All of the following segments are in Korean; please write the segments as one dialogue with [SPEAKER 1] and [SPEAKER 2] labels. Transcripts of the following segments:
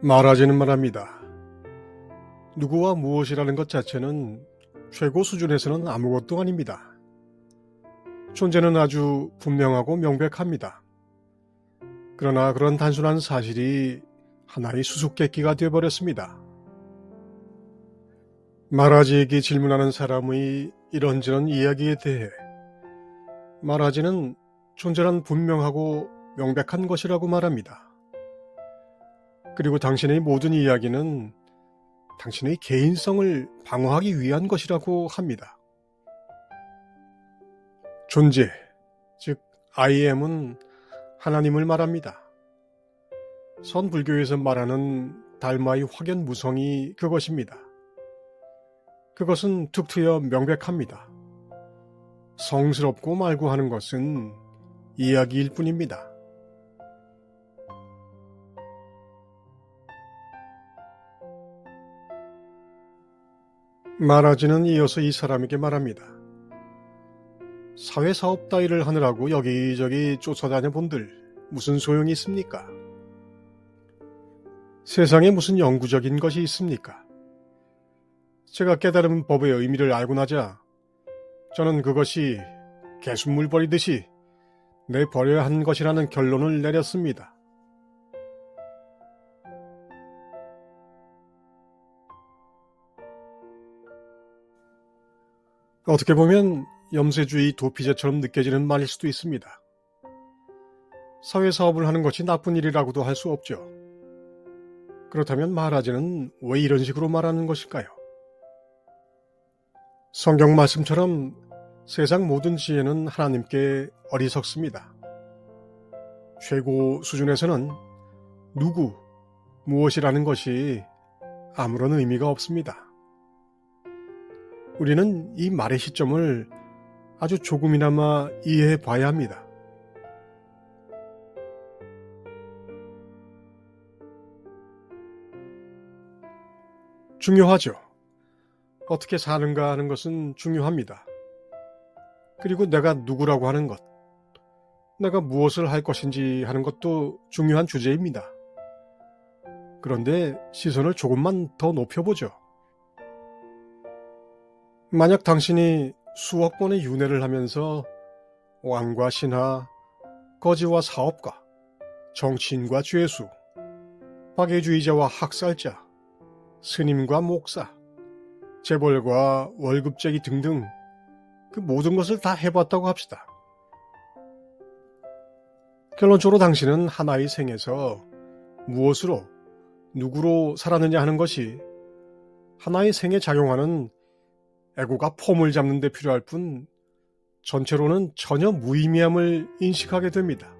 [SPEAKER 1] 말하지는 말합니다. 누구와 무엇이라는 것 자체는 최고 수준에서는 아무것도 아닙니다. 존재는 아주 분명하고 명백합니다. 그러나 그런 단순한 사실이 하나의 수수께끼가 되어버렸습니다. 말하지에게 질문하는 사람의 이런저런 이야기에 대해 말하지는 존재란 분명하고 명백한 것이라고 말합니다. 그리고 당신의 모든 이야기는 당신의 개인성을 방어하기 위한 것이라고 합니다. 존재, 즉 I am은 하나님을 말합니다. 선불교에서 말하는 달마의 확연무성이 그것입니다. 그것은 툭 트여 명백합니다. 성스럽고 말고 하는 것은 이야기일 뿐입니다. 말하지는 이어서 이 사람에게 말합니다. 사회사업 따위를 하느라고 여기저기 쫓아다녀 본들 무슨 소용이 있습니까? 세상에 무슨 영구적인 것이 있습니까? 제가 깨달은 법의 의미를 알고 나자 저는 그것이 개순물 버리듯이 내버려야 한 것이라는 결론을 내렸습니다. 어떻게 보면 염세주의 도피제처럼 느껴지는 말일 수도 있습니다. 사회사업을 하는 것이 나쁜 일이라고도 할 수 없죠. 그렇다면 말하지는 왜 이런 식으로 말하는 것일까요? 성경 말씀처럼 세상 모든 지혜는 하나님께 어리석습니다. 최고 수준에서는 누구, 무엇이라는 것이 아무런 의미가 없습니다. 우리는 이 말의 시점을 아주 조금이나마 이해해 봐야 합니다. 중요하죠. 어떻게 사는가 하는 것은 중요합니다. 그리고 내가 누구라고 하는 것, 내가 무엇을 할 것인지 하는 것도 중요한 주제입니다. 그런데 시선을 조금만 더 높여보죠. 만약 당신이 수억 번의 윤회를 하면서 왕과 신하, 거지와 사업가, 정치인과 죄수, 박애주의자와 학살자, 스님과 목사, 재벌과 월급쟁이 등등 그 모든 것을 다 해봤다고 합시다. 결론적으로 당신은 하나의 생에서 무엇으로, 누구로 살았느냐 하는 것이 하나의 생에 작용하는 에고가 폼을 잡는 데 필요할 뿐 전체로는 전혀 무의미함을 인식하게 됩니다.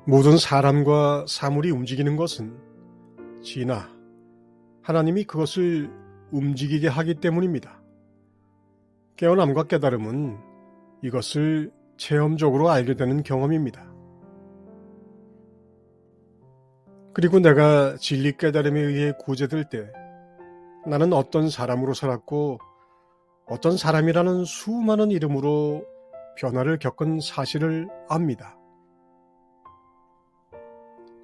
[SPEAKER 1] 모든 사람과 사물이 움직이는 것은 진화, 하나님이 그것을 움직이게 하기 때문입니다. 깨어남과 깨달음은 이것을 체험적으로 알게 되는 경험입니다. 그리고 내가 진리 깨달음에 의해 구제될 때 나는 어떤 사람으로 살았고 어떤 사람이라는 수많은 이름으로 변화를 겪은 사실을 압니다.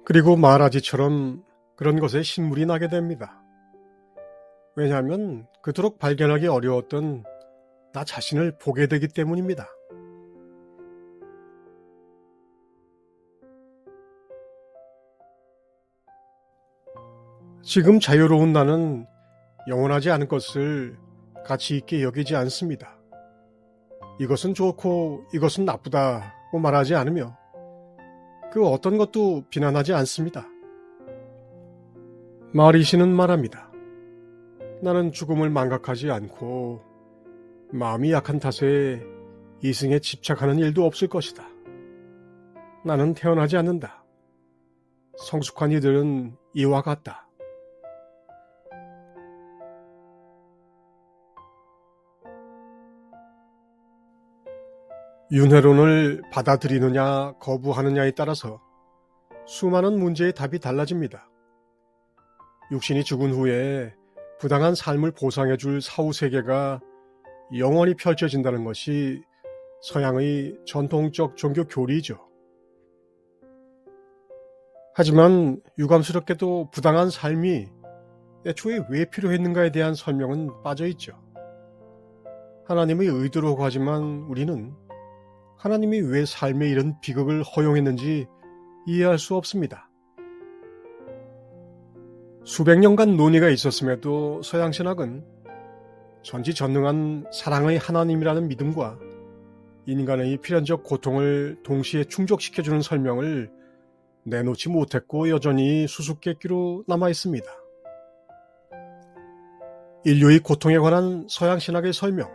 [SPEAKER 1] 그리고 말하지처럼 그런 것에 신물이 나게 됩니다. 왜냐하면 그토록 발견하기 어려웠던 나 자신을 보게 되기 때문입니다. 지금 자유로운 나는 영원하지 않은 것을 가치 있게 여기지 않습니다. 이것은 좋고 이것은 나쁘다고 말하지 않으며 그 어떤 것도 비난하지 않습니다. 마리시는 말합니다. 나는 죽음을 망각하지 않고 마음이 약한 탓에 이승에 집착하는 일도 없을 것이다. 나는 태어나지 않는다. 성숙한 이들은 이와 같다. 윤회론을 받아들이느냐 거부하느냐에 따라서 수많은 문제의 답이 달라집니다. 육신이 죽은 후에 부당한 삶을 보상해줄 사후세계가 영원히 펼쳐진다는 것이 서양의 전통적 종교 교리이죠. 하지만 유감스럽게도 부당한 삶이 애초에 왜 필요했는가에 대한 설명은 빠져있죠. 하나님의 의도라고 하지만 우리는 하나님이 왜 삶에 이런 비극을 허용했는지 이해할 수 없습니다. 수백 년간 논의가 있었음에도 서양 신학은 전지전능한 사랑의 하나님이라는 믿음과 인간의 필연적 고통을 동시에 충족시켜주는 설명을 내놓지 못했고 여전히 수수께끼로 남아있습니다. 인류의 고통에 관한 서양 신학의 설명,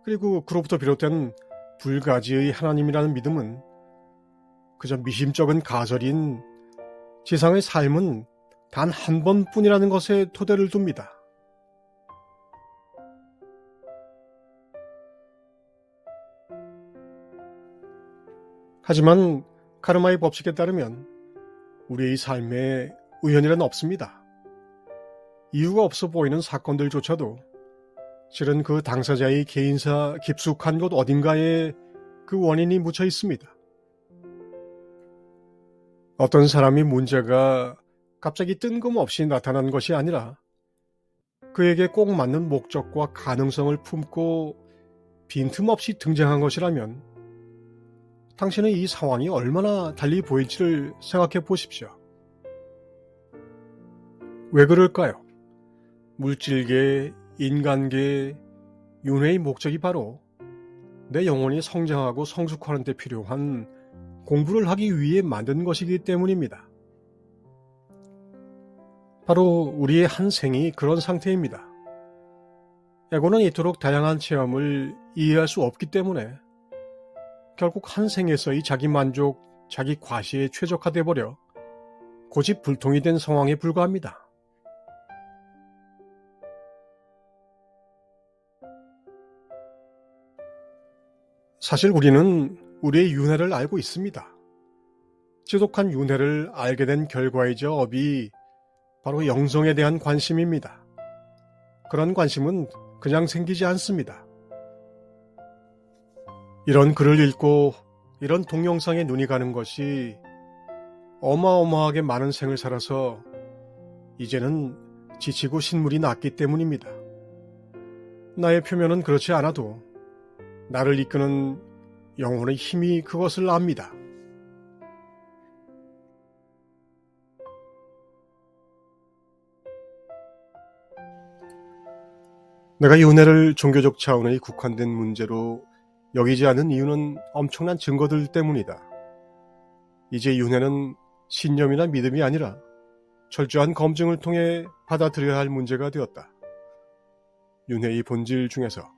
[SPEAKER 1] 그리고 그로부터 비롯된 불가지의 하나님이라는 믿음은 그저 미심쩍은 가설인 지상의 삶은 단 한 번뿐이라는 것에 토대를 둡니다. 하지만 카르마의 법칙에 따르면 우리의 삶에 우연이란 없습니다. 이유가 없어 보이는 사건들조차도 실은 그 당사자의 개인사 깊숙한 곳 어딘가에 그 원인이 묻혀 있습니다. 어떤 사람이 문제가 갑자기 뜬금없이 나타난 것이 아니라 그에게 꼭 맞는 목적과 가능성을 품고 빈틈없이 등장한 것이라면 당신은 이 상황이 얼마나 달리 보일지를 생각해 보십시오. 왜 그럴까요? 물질계, 인간계, 윤회의 목적이 바로 내 영혼이 성장하고 성숙하는 데 필요한 공부를 하기 위해 만든 것이기 때문입니다. 바로 우리의 한 생이 그런 상태입니다. 에고는 이토록 다양한 체험을 이해할 수 없기 때문에 결국 한 생에서의 자기 만족, 자기 과시에 최적화돼 버려 고집불통이 된 상황에 불과합니다. 사실 우리는 우리의 윤회를 알고 있습니다. 지독한 윤회를 알게 된 결과이자 업이 바로 영성에 대한 관심입니다. 그런 관심은 그냥 생기지 않습니다. 이런 글을 읽고 이런 동영상에 눈이 가는 것이 어마어마하게 많은 생을 살아서 이제는 지치고 신물이 났기 때문입니다. 나의 표면은 그렇지 않아도 나를 이끄는 영혼의 힘이 그것을 압니다. 내가 이 은혜를 종교적 차원의 국한된 문제로 여기지 않은 이유는 엄청난 증거들 때문이다. 이제 윤회는 신념이나 믿음이 아니라 철저한 검증을 통해 받아들여야 할 문제가 되었다. 윤회의 본질 중에서